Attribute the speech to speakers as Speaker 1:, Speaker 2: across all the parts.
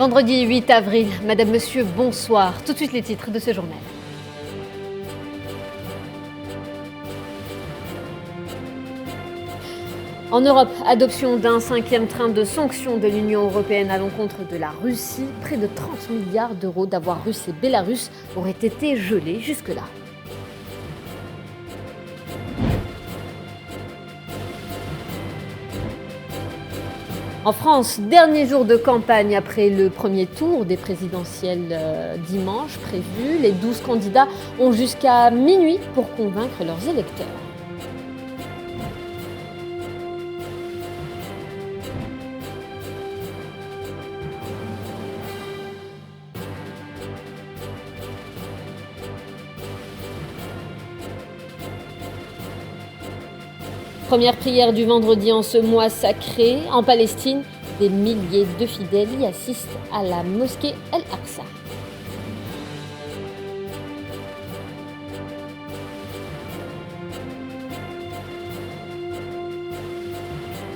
Speaker 1: Vendredi 8 avril, Madame, Monsieur, bonsoir. Tout de suite les titres de ce journal. En Europe, adoption d'un 5e train de sanctions de l'Union européenne à l'encontre de la Russie. Près de 30 milliards d'euros d'avoirs russes et bélarusses auraient été gelés jusque-là. En France, dernier jour de campagne après le premier tour des présidentielles dimanche prévu. Les 12 candidats ont jusqu'à minuit pour convaincre leurs électeurs. Première prière du vendredi en ce mois sacré. En Palestine, des milliers de fidèles y assistent à la mosquée El-Aqsa.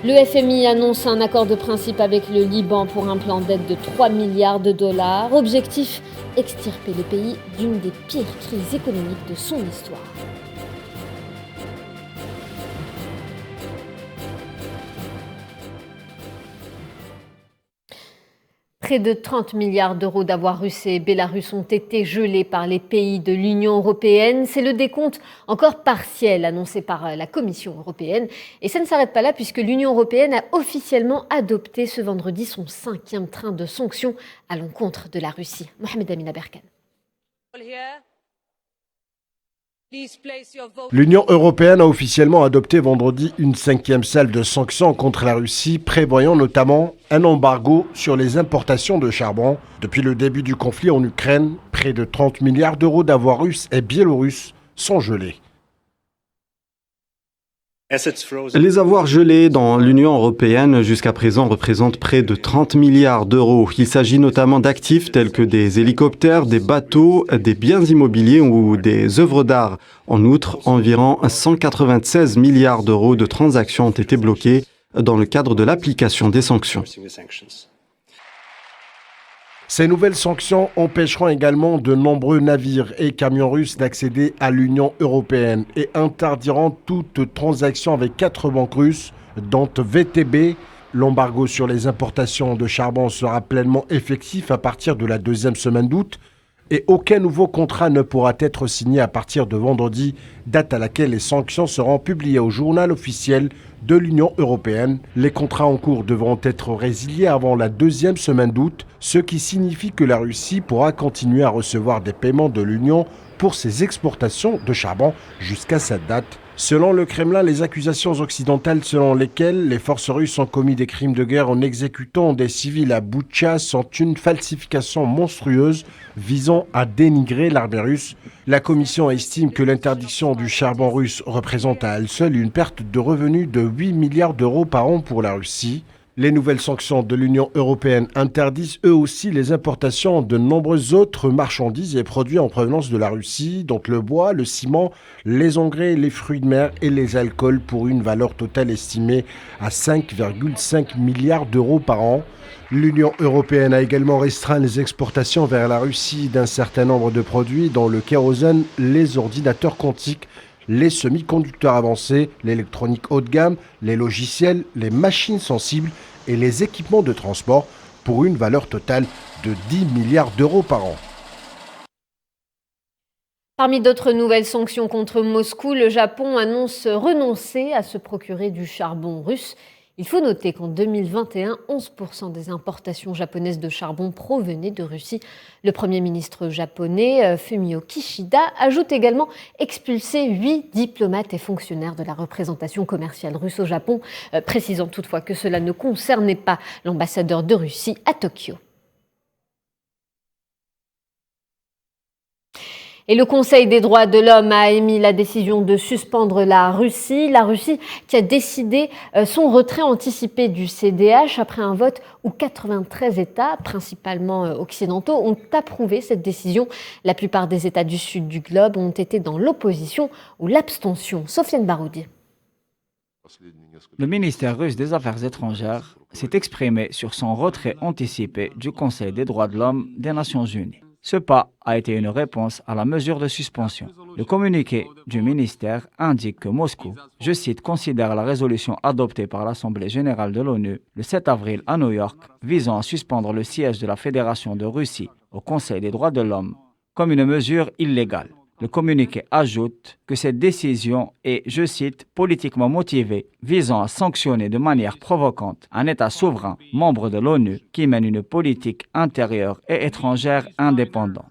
Speaker 1: Le FMI annonce un accord de principe avec le Liban pour un plan d'aide de 3 milliards de dollars. Objectif, extirper le pays d'une des pires crises économiques de son histoire. Près de 30 milliards d'euros d'avoirs russes et bélarusses ont été gelés par les pays de l'Union européenne. C'est le décompte encore partiel annoncé par la Commission européenne. Et ça ne s'arrête pas là puisque l'Union européenne a officiellement adopté ce vendredi son 5e train de sanctions à l'encontre de la Russie. Mohamed Amin Aberkan.
Speaker 2: L'Union européenne a officiellement adopté vendredi une 5e salve de sanctions contre la Russie, prévoyant notamment un embargo sur les importations de charbon. Depuis le début du conflit en Ukraine, près de 30 milliards d'euros d'avoirs russes et biélorusses sont gelés.
Speaker 3: Les avoirs gelés dans l'Union européenne jusqu'à présent représentent près de 30 milliards d'euros. Il s'agit notamment d'actifs tels que des hélicoptères, des bateaux, des biens immobiliers ou des œuvres d'art. En outre, environ 196 milliards d'euros de transactions ont été bloquées dans le cadre de l'application des sanctions.
Speaker 2: Ces nouvelles sanctions empêcheront également de nombreux navires et camions russes d'accéder à l'Union européenne et interdiront toute transaction avec 4 banques russes, dont VTB. L'embargo sur les importations de charbon sera pleinement effectif à partir de la 2e semaine d'août et aucun nouveau contrat ne pourra être signé à partir de vendredi, date à laquelle les sanctions seront publiées au journal officiel de l'Union européenne. Les contrats en cours devront être résiliés avant la 2e semaine d'août, ce qui signifie que la Russie pourra continuer à recevoir des paiements de l'Union pour ses exportations de charbon jusqu'à cette date. Selon le Kremlin, les accusations occidentales selon lesquelles les forces russes ont commis des crimes de guerre en exécutant des civils à Boutcha sont une falsification monstrueuse visant à dénigrer l'armée russe. La Commission estime que l'interdiction du charbon russe représente à elle seule une perte de revenus de 8 milliards d'euros par an pour la Russie. Les nouvelles sanctions de l'Union européenne interdisent eux aussi les importations de nombreuses autres marchandises et produits en provenance de la Russie, dont le bois, le ciment, les engrais, les fruits de mer et les alcools pour une valeur totale estimée à 5,5 milliards d'euros par an. L'Union européenne a également restreint les exportations vers la Russie d'un certain nombre de produits dont le kérosène, les ordinateurs quantiques, les semi-conducteurs avancés, l'électronique haut de gamme, les logiciels, les machines sensibles et les équipements de transport pour une valeur totale de 10 milliards d'euros par an.
Speaker 1: Parmi d'autres nouvelles sanctions contre Moscou, le Japon annonce renoncer à se procurer du charbon russe. Il faut noter qu'en 2021, 11% des importations japonaises de charbon provenaient de Russie. Le Premier ministre japonais, Fumio Kishida, ajoute également expulser 8 diplomates et fonctionnaires de la représentation commerciale russe au Japon, précisant toutefois que cela ne concernait pas l'ambassadeur de Russie à Tokyo. Et le Conseil des droits de l'homme a émis la décision de suspendre la Russie. La Russie qui a décidé son retrait anticipé du CDH après un vote où 93 États, principalement occidentaux, ont approuvé cette décision. La plupart des États du sud du globe ont été dans l'opposition ou l'abstention. Sofiane Baroudi.
Speaker 4: Le ministère russe des Affaires étrangères s'est exprimé sur son retrait anticipé du Conseil des droits de l'homme des Nations unies. Ce pas a été une réponse à la mesure de suspension. Le communiqué du ministère indique que Moscou, je cite, considère la résolution adoptée par l'Assemblée générale de l'ONU le 7 avril à New York visant à suspendre le siège de la Fédération de Russie au Conseil des droits de l'homme comme une mesure illégale. Le communiqué ajoute que cette décision est, je cite, politiquement motivée, visant à sanctionner de manière provocante un État souverain, membre de l'ONU, qui mène une politique intérieure et étrangère indépendante.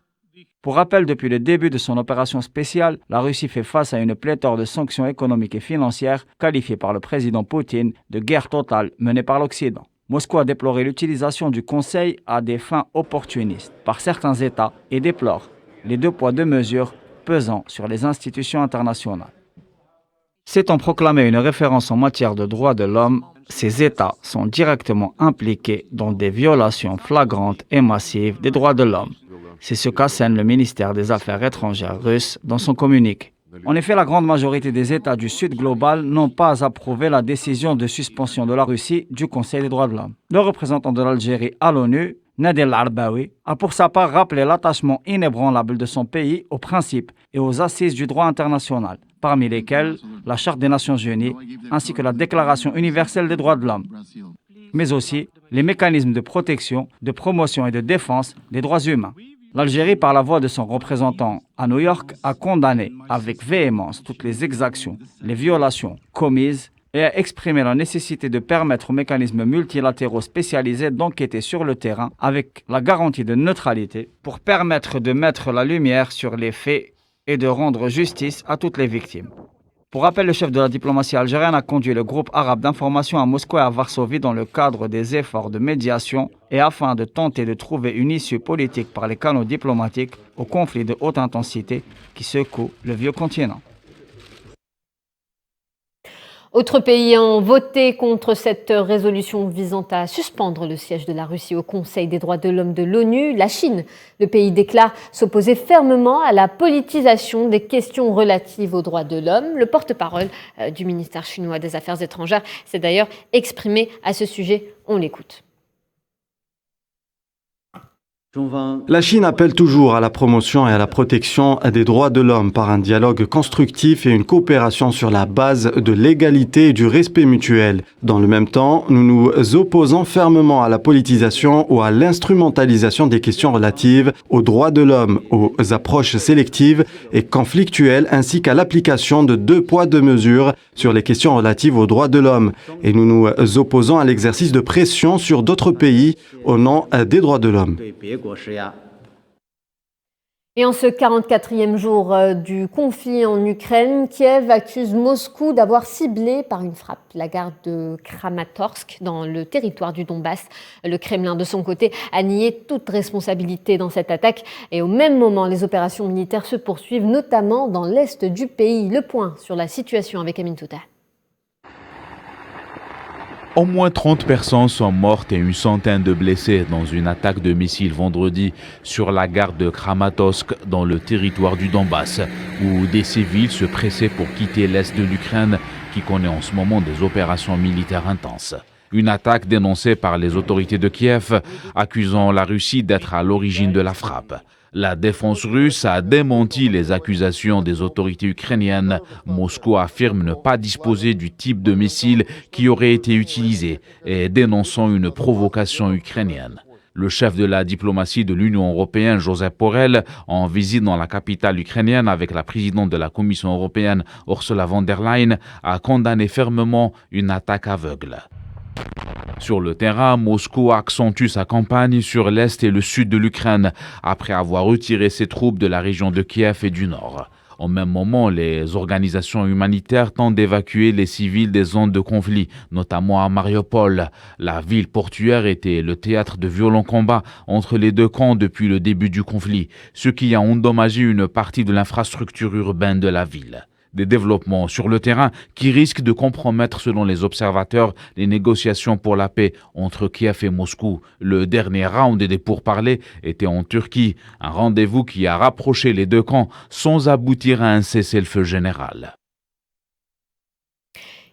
Speaker 4: Pour rappel, depuis le début de son opération spéciale, la Russie fait face à une pléthore de sanctions économiques et financières qualifiées par le président Poutine de guerre totale menée par l'Occident. Moscou a déploré l'utilisation du Conseil à des fins opportunistes par certains États et déplore les deux poids deux mesures pesant sur les institutions internationales. S'étant proclamé une référence en matière de droits de l'homme, ces États sont directement impliqués dans des violations flagrantes et massives des droits de l'homme. C'est ce qu'assène le ministère des Affaires étrangères russe dans son communiqué. En effet, la grande majorité des États du Sud global n'ont pas approuvé la décision de suspension de la Russie du Conseil des droits de l'homme. Le représentant de l'Algérie à l'ONU, Nadel Arbaoui, a pour sa part rappelé l'attachement inébranlable de son pays aux principes et aux assises du droit international, parmi lesquels la Charte des Nations Unies ainsi que la Déclaration universelle des droits de l'homme, mais aussi les mécanismes de protection, de promotion et de défense des droits humains. L'Algérie, par la voix de son représentant à New York, a condamné avec véhémence toutes les exactions, les violations commises et a exprimé la nécessité de permettre aux mécanismes multilatéraux spécialisés d'enquêter sur le terrain avec la garantie de neutralité pour permettre de mettre la lumière sur les faits et de rendre justice à toutes les victimes. Pour rappel, le chef de la diplomatie algérienne a conduit le groupe arabe d'information à Moscou et à Varsovie dans le cadre des efforts de médiation et afin de tenter de trouver une issue politique par les canaux diplomatiques au conflit de haute intensité qui secoue le vieux continent.
Speaker 1: Autres pays ont voté contre cette résolution visant à suspendre le siège de la Russie au Conseil des droits de l'homme de l'ONU. La Chine, le pays déclare s'opposer fermement à la politisation des questions relatives aux droits de l'homme. Le porte-parole du ministère chinois des Affaires étrangères s'est d'ailleurs exprimé à ce sujet. On l'écoute.
Speaker 3: La Chine appelle toujours à la promotion et à la protection des droits de l'homme par un dialogue constructif et une coopération sur la base de l'égalité et du respect mutuel. Dans le même temps, nous nous opposons fermement à la politisation ou à l'instrumentalisation des questions relatives aux droits de l'homme, aux approches sélectives et conflictuelles ainsi qu'à l'application de deux poids deux mesures sur les questions relatives aux droits de l'homme. Et nous nous opposons à l'exercice de pression sur d'autres pays au nom des droits de l'homme.
Speaker 1: Et en ce 44e jour du conflit en Ukraine, Kiev accuse Moscou d'avoir ciblé par une frappe la gare de Kramatorsk dans le territoire du Donbass. Le Kremlin, de son côté, a nié toute responsabilité dans cette attaque. Et au même moment, les opérations militaires se poursuivent, notamment dans l'est du pays. Le point sur la situation avec Amin Touta.
Speaker 5: Au moins 30 personnes sont mortes et une centaine de blessés dans une attaque de missiles vendredi sur la gare de Kramatorsk dans le territoire du Donbass, où des civils se pressaient pour quitter l'est de l'Ukraine qui connaît en ce moment des opérations militaires intenses. Une attaque dénoncée par les autorités de Kiev, accusant la Russie d'être à l'origine de la frappe. La défense russe a démenti les accusations des autorités ukrainiennes. Moscou affirme ne pas disposer du type de missile qui aurait été utilisé et dénonçant une provocation ukrainienne. Le chef de la diplomatie de l'Union européenne, Josep Borrell, en visite dans la capitale ukrainienne avec la présidente de la Commission européenne, Ursula von der Leyen, a condamné fermement une attaque aveugle. Sur le terrain, Moscou accentue sa campagne sur l'est et le sud de l'Ukraine après avoir retiré ses troupes de la région de Kiev et du nord. Au même moment, les organisations humanitaires tentent d'évacuer les civils des zones de conflit, notamment à Mariupol. La ville portuaire était le théâtre de violents combats entre les deux camps depuis le début du conflit, ce qui a endommagé une partie de l'infrastructure urbaine de la ville. Des développements sur le terrain qui risquent de compromettre, selon les observateurs, les négociations pour la paix entre Kiev et Moscou. Le dernier round des pourparlers était en Turquie, un rendez-vous qui a rapproché les deux camps sans aboutir à un cessez-le-feu général.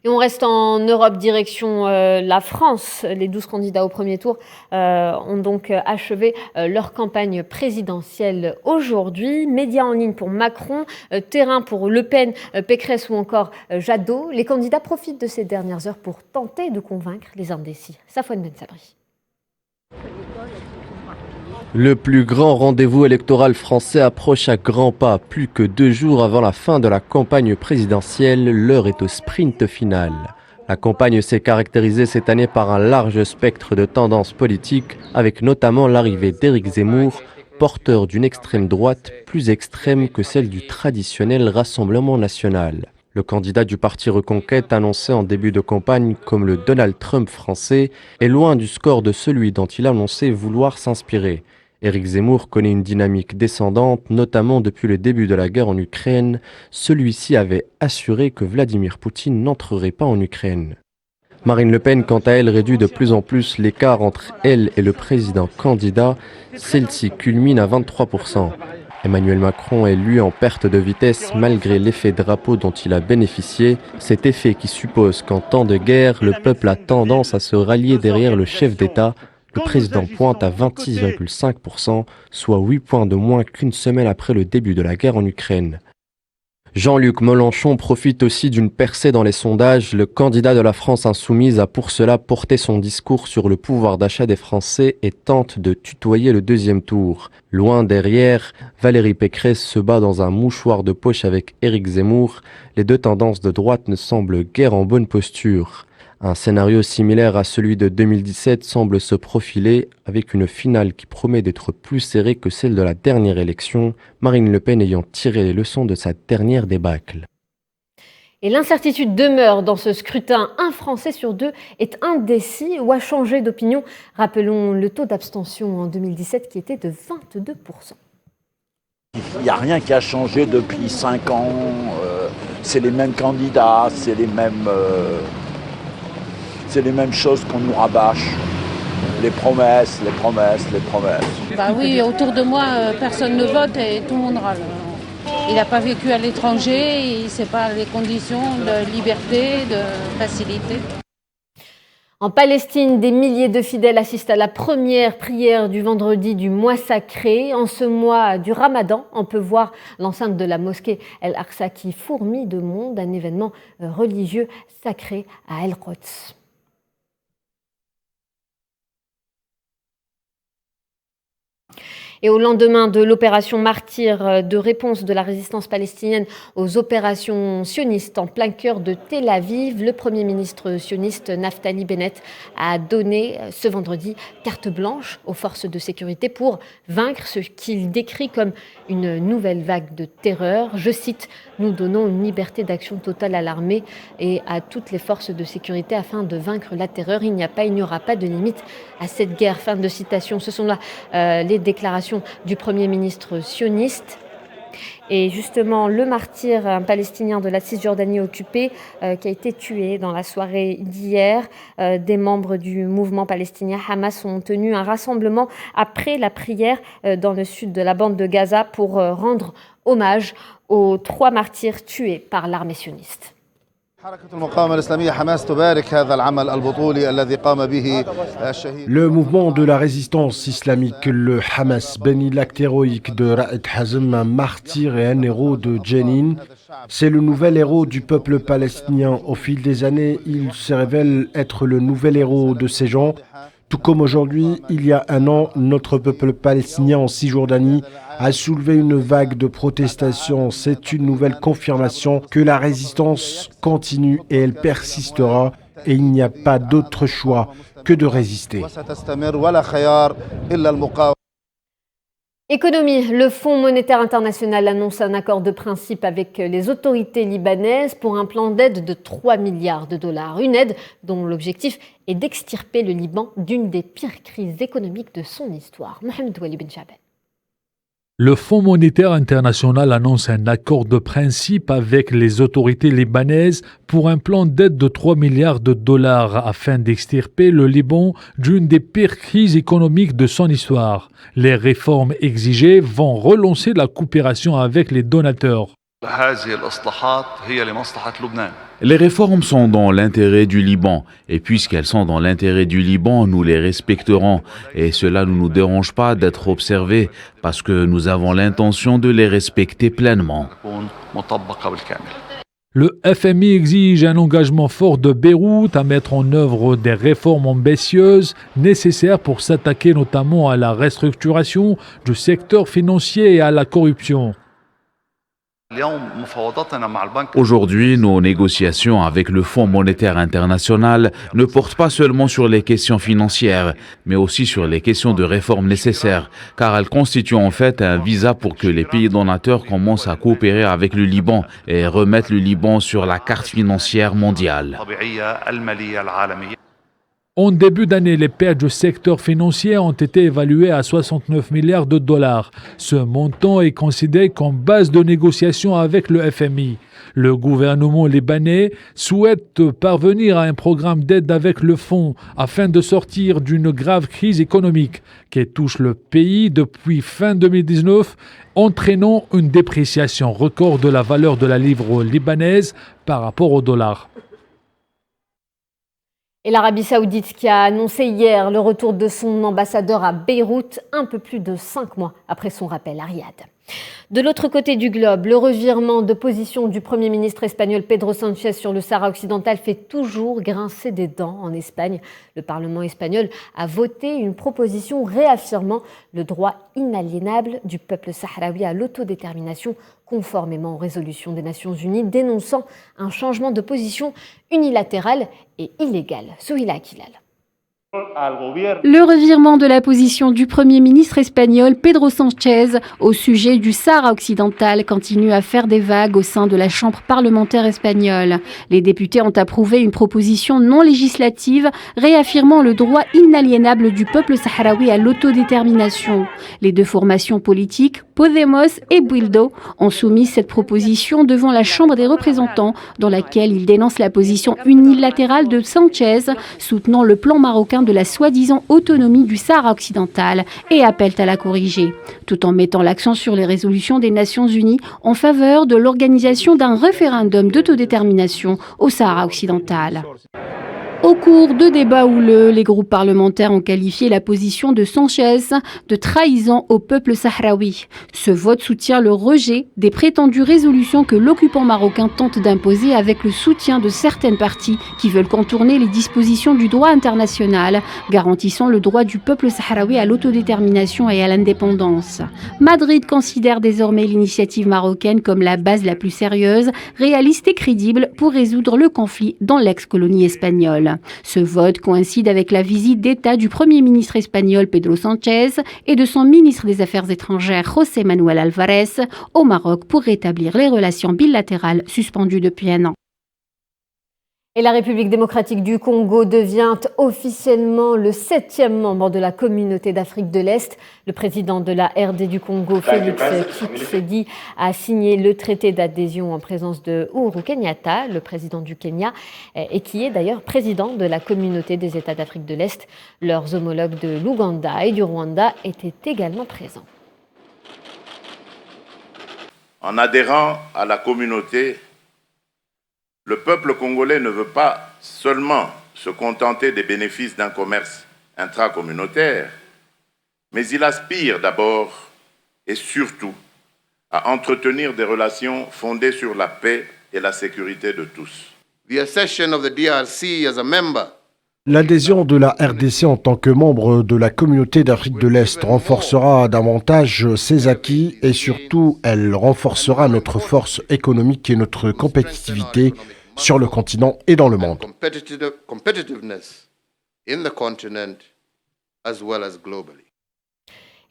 Speaker 1: Et on reste en Europe, direction la France. Les 12 candidats au premier tour ont donc achevé leur campagne présidentielle aujourd'hui. Médias en ligne pour Macron, terrain pour Le Pen, Pécresse ou encore Jadot. Les candidats profitent de ces dernières heures pour tenter de convaincre les indécis. Safouane Ben Sabri.
Speaker 6: Le plus grand rendez-vous électoral français approche à grands pas. Plus que 2 jours avant la fin de la campagne présidentielle, l'heure est au sprint final. La campagne s'est caractérisée cette année par un large spectre de tendances politiques, avec notamment l'arrivée d'Éric Zemmour, porteur d'une extrême droite plus extrême que celle du traditionnel Rassemblement national. Le candidat du parti Reconquête, annoncé en début de campagne comme le Donald Trump français, est loin du score de celui dont il annonçait vouloir s'inspirer. Éric Zemmour connaît une dynamique descendante, notamment depuis le début de la guerre en Ukraine. Celui-ci avait assuré que Vladimir Poutine n'entrerait pas en Ukraine. Marine Le Pen, quant à elle, réduit de plus en plus l'écart entre elle et le président candidat. Celle-ci culmine à 23%. Emmanuel Macron est lui en perte de vitesse malgré l'effet drapeau dont il a bénéficié. Cet effet qui suppose qu'en temps de guerre, le peuple a tendance à se rallier derrière le chef d'État. Le président pointe à 26,5%, soit 8 points de moins qu'une semaine après le début de la guerre en Ukraine. Jean-Luc Mélenchon profite aussi d'une percée dans les sondages. Le candidat de la France insoumise a pour cela porté son discours sur le pouvoir d'achat des Français et tente de tutoyer le deuxième tour. Loin derrière, Valérie Pécresse se bat dans un mouchoir de poche avec Éric Zemmour. Les deux tendances de droite ne semblent guère en bonne posture. Un scénario similaire à celui de 2017 semble se profiler avec une finale qui promet d'être plus serrée que celle de la dernière élection, Marine Le Pen ayant tiré les leçons de sa dernière débâcle.
Speaker 1: Et l'incertitude demeure dans ce scrutin. Un Français sur 2 est indécis ou a changé d'opinion. Rappelons le taux d'abstention en 2017 qui était de 22%.
Speaker 7: Il n'y a rien qui a changé depuis 5 ans. C'est les mêmes candidats, c'est les mêmes choses qu'on nous rabâche. Les promesses.
Speaker 8: Bah oui, autour de moi, personne ne vote et tout le monde râle. Il n'a pas vécu à l'étranger, il ne sait pas les conditions de liberté, de facilité.
Speaker 1: En Palestine, des milliers de fidèles assistent à la première prière du vendredi du mois sacré. En ce mois du Ramadan, on peut voir l'enceinte de la mosquée El-Aqsa qui fourmille de monde, un événement religieux sacré à El-Quds. Et au lendemain de l'opération Martyr de réponse de la résistance palestinienne aux opérations sionistes en plein cœur de Tel Aviv, le Premier ministre sioniste Naftali Bennett a donné ce vendredi carte blanche aux forces de sécurité pour vaincre ce qu'il décrit comme une nouvelle vague de terreur. Je cite, « Nous donnons une liberté d'action totale à l'armée et à toutes les forces de sécurité afin de vaincre la terreur. Il n'y aura pas de limite à cette guerre. » Fin de citation. Ce sont là les déclarations du Premier ministre sioniste. Et justement, le martyr, un Palestinien de la Cisjordanie occupée, qui a été tué dans la soirée d'hier. Des membres du mouvement palestinien Hamas ont tenu un rassemblement après la prière dans le sud de la bande de Gaza pour rendre hommage aux 3 martyrs tués par l'armée sioniste.
Speaker 2: Le mouvement de la résistance islamique, le Hamas, bénit l'acte héroïque de Ra'ed Hazm, un martyr et un héros de Jenin. C'est le nouvel héros du peuple palestinien. Au fil des années, il se révèle être le nouvel héros de ces gens. Tout comme aujourd'hui, il y a un an, notre peuple palestinien en Cisjordanie a soulevé une vague de protestations. C'est une nouvelle confirmation que la résistance continue et elle persistera. Et il n'y a pas d'autre choix que de résister.
Speaker 1: Économie, le Fonds monétaire international annonce un accord de principe avec les autorités libanaises pour un plan d'aide de 3 milliards de dollars. Une aide dont l'objectif est d'extirper le Liban d'une des pires crises économiques de son histoire. Mohamed Wali Ben Jabel.
Speaker 9: Le Fonds monétaire international annonce un accord de principe avec les autorités libanaises pour un plan d'aide de 3 milliards de dollars afin d'extirper le Liban d'une des pires crises économiques de son histoire. Les réformes exigées vont relancer la coopération avec les donateurs.
Speaker 5: Les réformes sont dans l'intérêt du Liban, et puisqu'elles sont dans l'intérêt du Liban, nous les respecterons, et cela ne nous dérange pas d'être observés, parce que nous avons l'intention de les respecter pleinement.
Speaker 9: Le FMI exige un engagement fort de Beyrouth à mettre en œuvre des réformes ambitieuses nécessaires pour s'attaquer notamment à la restructuration du secteur financier et à la corruption.
Speaker 5: Aujourd'hui, nos négociations avec le Fonds monétaire international ne portent pas seulement sur les questions financières, mais aussi sur les questions de réforme nécessaires, car elles constituent en fait un visa pour que les pays donateurs commencent à coopérer avec le Liban et remettent le Liban sur la carte financière mondiale.
Speaker 9: En début d'année, les pertes du secteur financier ont été évaluées à 69 milliards de dollars. Ce montant est considéré comme base de négociation avec le FMI. Le gouvernement libanais souhaite parvenir à un programme d'aide avec le fonds afin de sortir d'une grave crise économique qui touche le pays depuis fin 2019, entraînant une dépréciation record de la valeur de la livre libanaise par rapport au dollar.
Speaker 1: Et l'Arabie Saoudite qui a annoncé hier le retour de son ambassadeur à Beyrouth un peu plus de 5 mois après son rappel à Riyad. De l'autre côté du globe, le revirement de position du Premier ministre espagnol Pedro Sánchez sur le Sahara occidental fait toujours grincer des dents en Espagne. Le Parlement espagnol a voté une proposition réaffirmant le droit inaliénable du peuple sahraoui à l'autodétermination conformément aux résolutions des Nations Unies, dénonçant un changement de position unilatéral et illégal. Souhila Akilal.
Speaker 10: Le revirement de la position du Premier ministre espagnol Pedro Sánchez au sujet du Sahara occidental continue à faire des vagues au sein de la Chambre parlementaire espagnole. Les députés ont approuvé une proposition non législative réaffirmant le droit inaliénable du peuple sahraoui à l'autodétermination. Les deux formations politiques, Podemos et Bildu, ont soumis cette proposition devant la Chambre des représentants dans laquelle ils dénoncent la position unilatérale de Sánchez soutenant le plan marocain de la soi-disant autonomie du Sahara occidental et appellent à la corriger, tout en mettant l'accent sur les résolutions des Nations Unies en faveur de l'organisation d'un référendum d'autodétermination au Sahara occidental. Au cours de débats houleux, les groupes parlementaires ont qualifié la position de Sánchez de trahison au peuple sahraoui. Ce vote soutient le rejet des prétendues résolutions que l'occupant marocain tente d'imposer avec le soutien de certaines parties qui veulent contourner les dispositions du droit international garantissant le droit du peuple sahraoui à l'autodétermination et à l'indépendance. Madrid considère désormais l'initiative marocaine comme la base la plus sérieuse, réaliste et crédible pour résoudre le conflit dans l'ex-colonie espagnole. Ce vote coïncide avec la visite d'État du Premier ministre espagnol Pedro Sánchez et de son ministre des Affaires étrangères José Manuel Álvarez au Maroc pour rétablir les relations bilatérales suspendues depuis un an.
Speaker 1: Et la République démocratique du Congo devient officiellement le 7e membre de la communauté d'Afrique de l'Est. Le président de la RD du Congo, Félix Tshisekedi, a signé le traité d'adhésion en présence de Uhuru Kenyatta, le président du Kenya, et qui est d'ailleurs président de la communauté des États d'Afrique de l'Est. Leurs homologues de l'Ouganda et du Rwanda étaient également présents.
Speaker 11: En adhérant à la communauté, le peuple congolais ne veut pas seulement se contenter des bénéfices d'un commerce intracommunautaire, mais il aspire d'abord et surtout à entretenir des relations fondées sur la paix et la sécurité de tous.
Speaker 2: L'adhésion de la RDC en tant que membre de la communauté d'Afrique de l'Est renforcera davantage ses acquis et surtout, elle renforcera notre force économique et notre compétitivité sur le continent et dans le monde.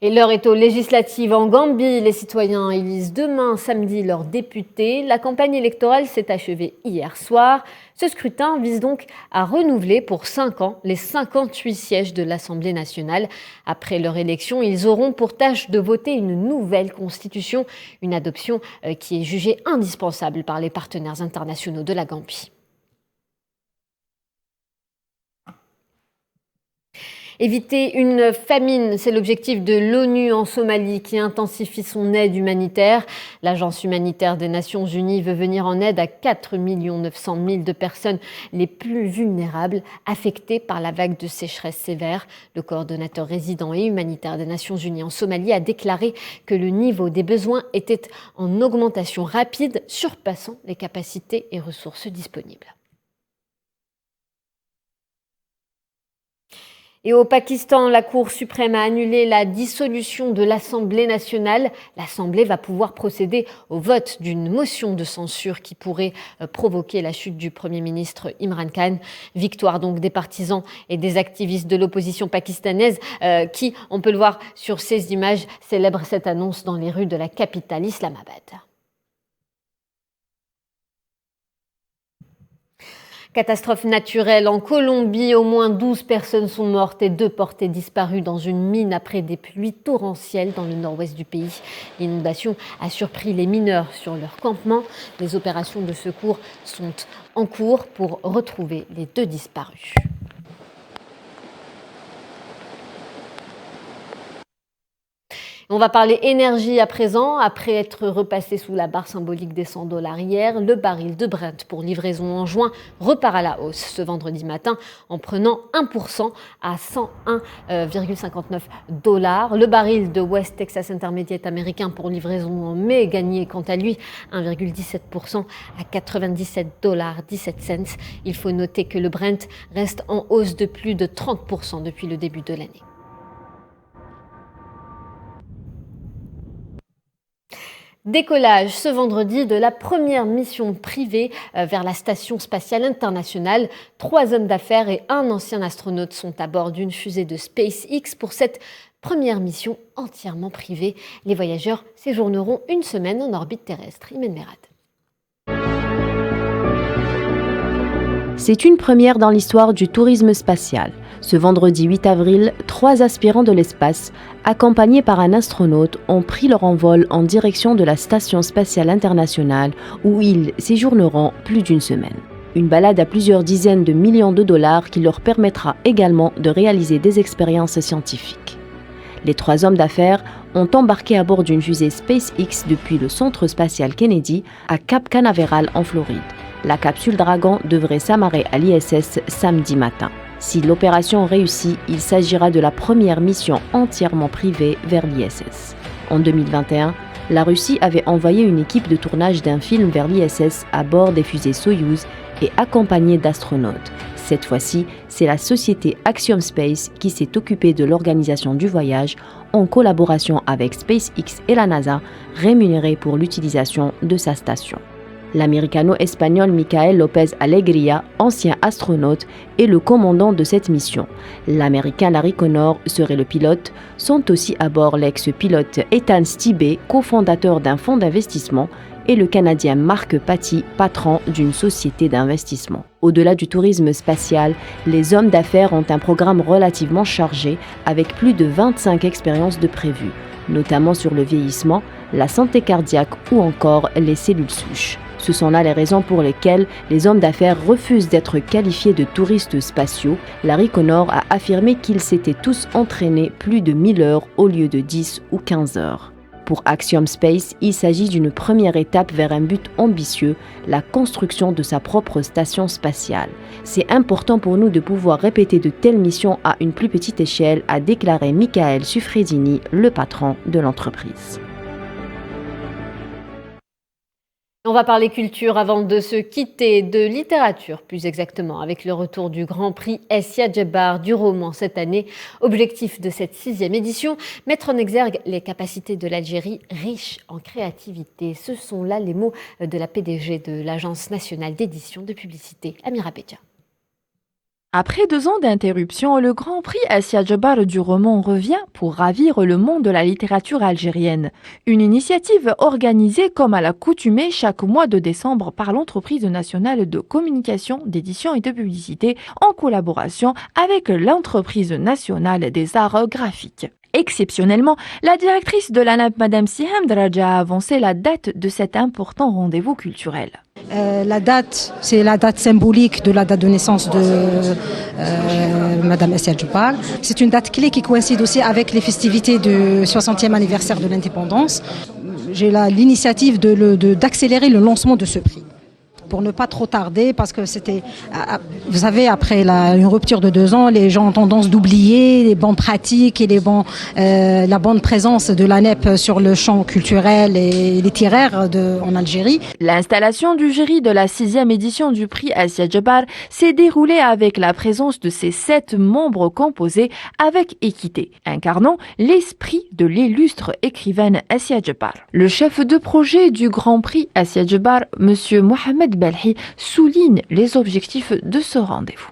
Speaker 1: Et l'heure est aux législatives en Gambie. Les citoyens élisent demain, samedi, leurs députés. La campagne électorale s'est achevée hier soir. Ce scrutin vise donc à renouveler pour 5 ans les 58 sièges de l'Assemblée nationale. Après leur élection, ils auront pour tâche de voter une nouvelle constitution, une adoption qui est jugée indispensable par les partenaires internationaux de la Gambie. Éviter une famine, c'est l'objectif de l'ONU en Somalie qui intensifie son aide humanitaire. L'Agence humanitaire des Nations Unies veut venir en aide à 4 900 000 de personnes les plus vulnérables affectées par la vague de sécheresse sévère. Le coordonnateur résident et humanitaire des Nations Unies en Somalie a déclaré que le niveau des besoins était en augmentation rapide, surpassant les capacités et ressources disponibles. Et au Pakistan, la Cour suprême a annulé la dissolution de l'Assemblée nationale. L'Assemblée va pouvoir procéder au vote d'une motion de censure qui pourrait provoquer la chute du Premier ministre Imran Khan. Victoire donc des partisans et des activistes de l'opposition pakistanaise qui, on peut le voir sur ces images, célèbrent cette annonce dans les rues de la capitale Islamabad. Catastrophe naturelle en Colombie, au moins 12 personnes sont mortes et 2 portées disparues dans une mine après des pluies torrentielles dans le nord-ouest du pays. L'inondation a surpris les mineurs sur leur campement. Les opérations de secours sont en cours pour retrouver les 2 disparus. On va parler énergie à présent. Après être repassé sous la barre symbolique des $100 hier, le baril de Brent pour livraison en juin repart à la hausse ce vendredi matin en prenant 1% à $101,59. Le baril de West Texas Intermediate américain pour livraison en mai gagnait quant à lui 1,17% à $97,17. Il faut noter que le Brent reste en hausse de plus de 30% depuis le début de l'année. Décollage ce vendredi de la première mission privée vers la Station spatiale internationale. 3 hommes d'affaires et 1 ancien astronaute sont à bord d'une fusée de SpaceX pour cette première mission entièrement privée. Les voyageurs séjourneront une semaine en orbite terrestre. Imen Merad.
Speaker 12: C'est une première dans l'histoire du tourisme spatial. Ce vendredi 8 avril, 3 aspirants de l'espace, accompagnés par un astronaute, ont pris leur envol en direction de la Station spatiale internationale où ils séjourneront plus d'une semaine. Une balade à plusieurs dizaines de millions de dollars qui leur permettra également de réaliser des expériences scientifiques. Les 3 hommes d'affaires ont embarqué à bord d'une fusée SpaceX depuis le centre spatial Kennedy à Cap Canaveral en Floride. La capsule Dragon devrait s'amarrer à l'ISS samedi matin. Si l'opération réussit, il s'agira de la première mission entièrement privée vers l'ISS. En 2021, la Russie avait envoyé une équipe de tournage d'un film vers l'ISS à bord des fusées Soyouz et accompagnée d'astronautes. Cette fois-ci, c'est la société Axiom Space qui s'est occupée de l'organisation du voyage en collaboration avec SpaceX et la NASA, rémunérée pour l'utilisation de sa station. L'américano-espagnol Michael López Alegría, ancien astronaute, est le commandant de cette mission. L'américain Larry Connor serait le pilote. Sont aussi à bord l'ex-pilote Ethan Stibbe, cofondateur d'un fonds d'investissement, et le Canadien Mark Patty, patron d'une société d'investissement. Au-delà du tourisme spatial, les hommes d'affaires ont un programme relativement chargé avec plus de 25 expériences de prévues, notamment sur le vieillissement, la santé cardiaque ou encore les cellules souches. Ce sont là les raisons pour lesquelles les hommes d'affaires refusent d'être qualifiés de touristes spatiaux. Larry Connor a affirmé qu'ils s'étaient tous entraînés plus de 1000 heures au lieu de 10 ou 15 heures. Pour Axiom Space, il s'agit d'une première étape vers un but ambitieux, la construction de sa propre station spatiale. C'est important pour nous de pouvoir répéter de telles missions à une plus petite échelle, a déclaré Michael Suffredini, le patron de l'entreprise.
Speaker 1: On va parler culture avant de se quitter, de littérature plus exactement, avec le retour du Grand Prix Essia Djebar du roman cette année. Objectif de cette 6e édition, mettre en exergue les capacités de l'Algérie riche en créativité. Ce sont là les mots de la PDG de l'Agence nationale d'édition de publicité, Amira Bedia.
Speaker 13: Après 2 ans d'interruption, le Grand Prix Essia Djebar du roman revient pour ravir le monde de la littérature algérienne. Une initiative organisée comme à l'accoutumée chaque mois de décembre par l'entreprise nationale de communication, d'édition et de publicité en collaboration avec l'entreprise nationale des arts graphiques. Exceptionnellement, la directrice de l'ANAP, Madame Siham Draja, a avancé la date de cet important rendez-vous culturel.
Speaker 14: La date, c'est la date symbolique de la date de naissance de Madame Assia Djebar. C'est une date clé qui coïncide aussi avec les festivités du 60e anniversaire de l'indépendance. J'ai l'initiative d'accélérer le lancement de ce prix, pour ne pas trop tarder, parce que c'était, vous savez, après une rupture de 2 ans, les gens ont tendance d'oublier les bonnes pratiques et la bonne présence de l'ANEP sur le champ culturel et littéraire en Algérie.
Speaker 13: L'installation du jury de la 6e édition du prix Assia Djebar s'est déroulée avec la présence de ses 7 membres composés avec équité, incarnant l'esprit de l'illustre écrivaine Assia Djebar. Le chef de projet du Grand Prix Assia Djebar, M. Mohamed Belhi, souligne les objectifs de ce rendez-vous.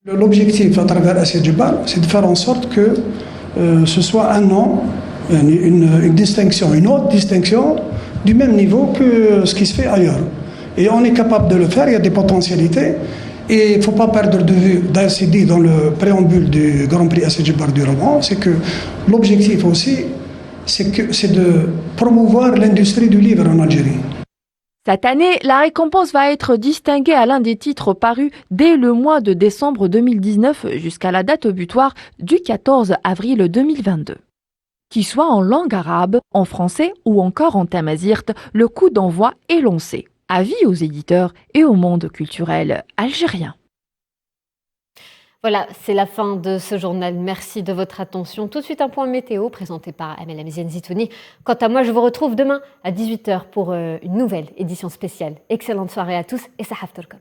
Speaker 15: L'objectif à travers Assia Djebar, c'est de faire en sorte que ce soit un nom, une distinction, une haute distinction du même niveau que ce qui se fait ailleurs. Et on est capable de le faire, il y a des potentialités. Et il ne faut pas perdre de vue, d'ainsi dit dans le préambule du Grand Prix Assia Djebar du roman, c'est que l'objectif aussi, c'est de promouvoir l'industrie du livre en Algérie.
Speaker 13: Cette année, la récompense va être distinguée à l'un des titres parus dès le mois de décembre 2019 jusqu'à la date butoir du 14 avril 2022. Qu'il soit en langue arabe, en français ou encore en tamazirt, le coup d'envoi est lancé. Avis aux éditeurs et au monde culturel algérien.
Speaker 1: Voilà, c'est la fin de ce journal. Merci de votre attention. Tout de suite, un point météo présenté par Amel Amziane Zitouni. Quant à moi, je vous retrouve demain à 18h pour une nouvelle édition spéciale. Excellente soirée à tous et Sahaf Turkom.